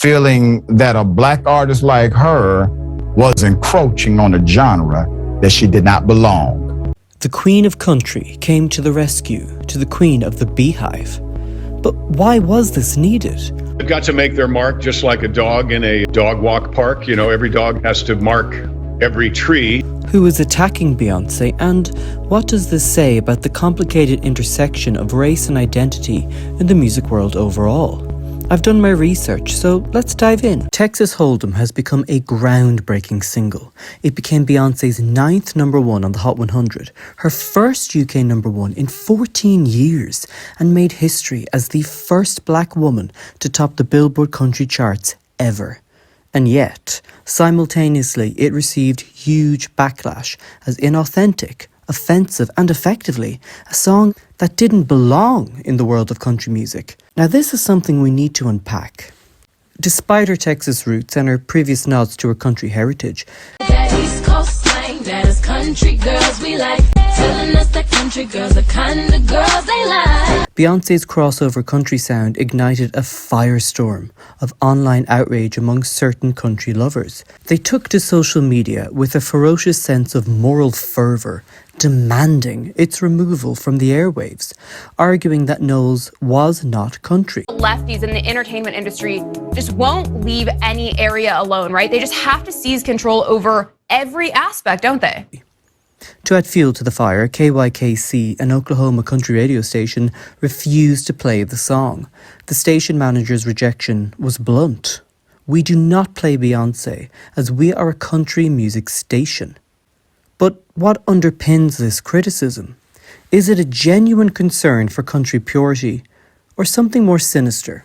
feeling that a black artist like her was encroaching on a genre that she did not belong. The Queen of Country came to the rescue to the Queen of the Beehive. But why was this needed? They've got to make their mark just like a dog in a dog walk park. You know, every dog has to mark every tree. Who is attacking Beyoncé, and what does this say about the complicated intersection of race and identity in the music world overall? I've done my research, so let's dive in. Texas Hold'em has become a groundbreaking single. It became Beyoncé's 9th number one on the Hot 100, her first UK number one in 14 years, and made history as the first black woman to top the Billboard country charts ever. And yet, simultaneously, it received huge backlash as inauthentic, offensive, and effectively a song that didn't belong in the world of country music. Now, this is something we need to unpack. Despite her Texas roots and her previous nods to her country heritage, that East Coast slang, that is country girls we like, telling us that country girls are kind of girls they like. Beyoncé's crossover country sound ignited a firestorm of online outrage among certain country lovers. They took to social media with a ferocious sense of moral fervour, demanding its removal from the airwaves, arguing that Knowles was not country. Lefties in the entertainment industry just won't leave any area alone, right? They just have to seize control over every aspect, don't they? To add fuel to the fire, KYKC, an Oklahoma country radio station, refused to play the song. The station manager's rejection was blunt. "We do not play Beyoncé, as we are a country music station." But what underpins this criticism? Is it a genuine concern for country purity, or something more sinister?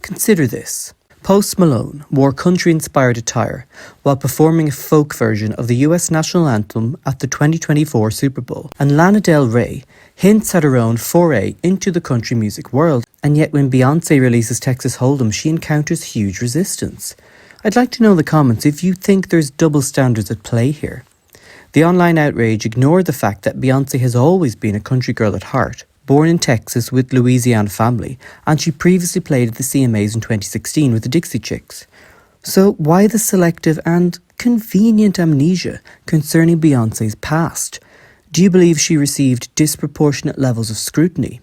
Consider this. Post Malone wore country-inspired attire while performing a folk version of the US national anthem at the 2024 Super Bowl. And Lana Del Rey hints at her own foray into the country music world. And yet when Beyoncé releases Texas Hold'em, she encounters huge resistance. I'd like to know in the comments if you think there's double standards at play here. The online outrage ignored the fact that Beyoncé has always been a country girl at heart. Born in Texas with Louisiana family, and she previously played at the CMAs in 2016 with the Dixie Chicks. So why the selective and convenient amnesia concerning Beyoncé's past? Do you believe she received disproportionate levels of scrutiny?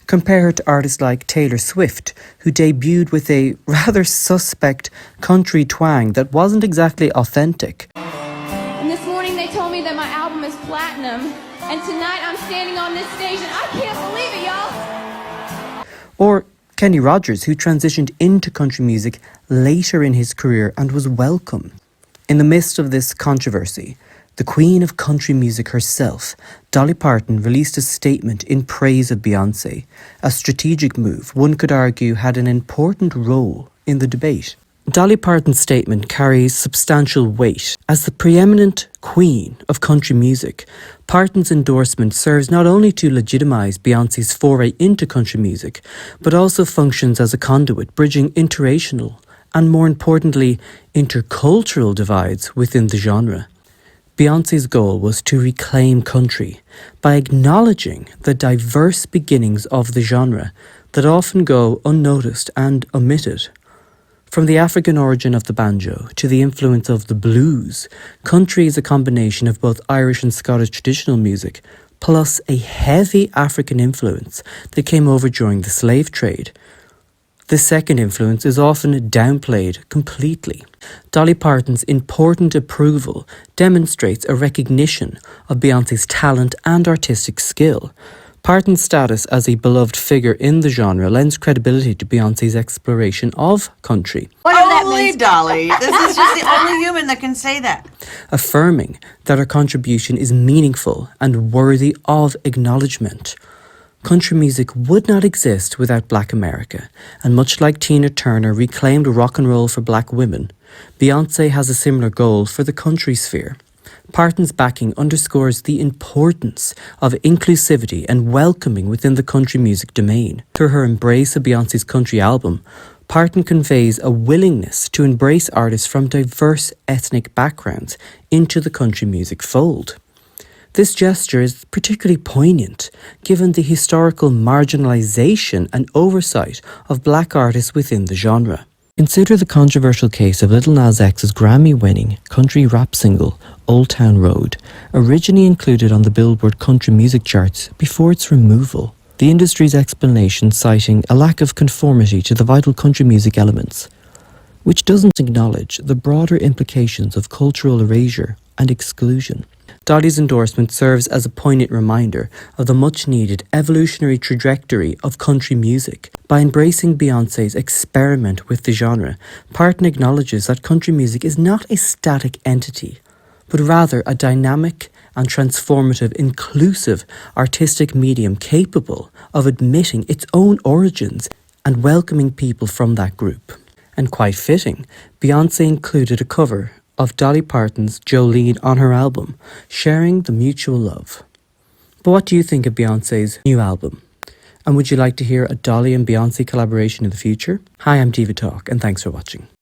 Compare her to artists like Taylor Swift, who debuted with a rather suspect country twang that wasn't exactly authentic. And this morning they told me that my album is platinum. And tonight I'm standing on this stage and I can't believe it, y'all. Or Kenny Rogers, who transitioned into country music later in his career and was welcome. In the midst of this controversy, the queen of country music herself, Dolly Parton, released a statement in praise of Beyoncé, a strategic move one could argue had an important role in the debate. Dolly Parton's statement carries substantial weight. As the preeminent queen of country music, Parton's endorsement serves not only to legitimize Beyoncé's foray into country music, but also functions as a conduit bridging interracial and, more importantly, intercultural divides within the genre. Beyoncé's goal was to reclaim country by acknowledging the diverse beginnings of the genre that often go unnoticed and omitted. From the African origin of the banjo to the influence of the blues, country is a combination of both Irish and Scottish traditional music, plus a heavy African influence that came over during the slave trade. This second influence is often downplayed completely. Dolly Parton's important approval demonstrates a recognition of Beyoncé's talent and artistic skill. Parton's status as a beloved figure in the genre lends credibility to Beyoncé's exploration of country. Only Dolly. This is just the only human that can say that. Affirming that her contribution is meaningful and worthy of acknowledgement. Country music would not exist without Black America, and much like Tina Turner reclaimed rock and roll for Black women, Beyoncé has a similar goal for the country sphere. Parton's backing underscores the importance of inclusivity and welcoming within the country music domain. Through her embrace of Beyoncé's country album, Parton conveys a willingness to embrace artists from diverse ethnic backgrounds into the country music fold. This gesture is particularly poignant given the historical marginalization and oversight of Black artists within the genre. Consider the controversial case of Lil Nas X's Grammy-winning country rap single, Old Town Road, originally included on the Billboard country music charts before its removal. The industry's explanation citing a lack of conformity to the vital country music elements, which doesn't acknowledge the broader implications of cultural erasure and exclusion. Dolly's endorsement serves as a poignant reminder of the much-needed evolutionary trajectory of country music. By embracing Beyoncé's experiment with the genre, Parton acknowledges that country music is not a static entity, but rather a dynamic and transformative, inclusive artistic medium capable of admitting its own origins and welcoming people from that group. And quite fitting, Beyoncé included a cover of Dolly Parton's Jolene on her album, sharing the mutual love. But what do you think of Beyoncé's new album? And would you like to hear a Dolly and Beyoncé collaboration in the future? Hi, I'm Diva Talk, and thanks for watching.